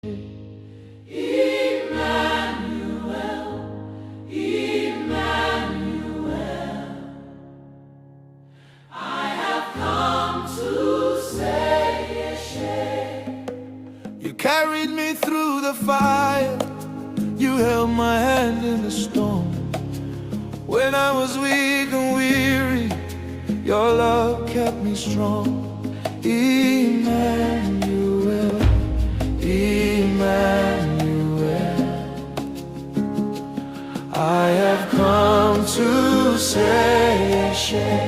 You carried me through the fire, you held my hand in the storm. When I was weak and weary, your love kept me strong. Emmanuel, Emmanuel, I have come to say a shame.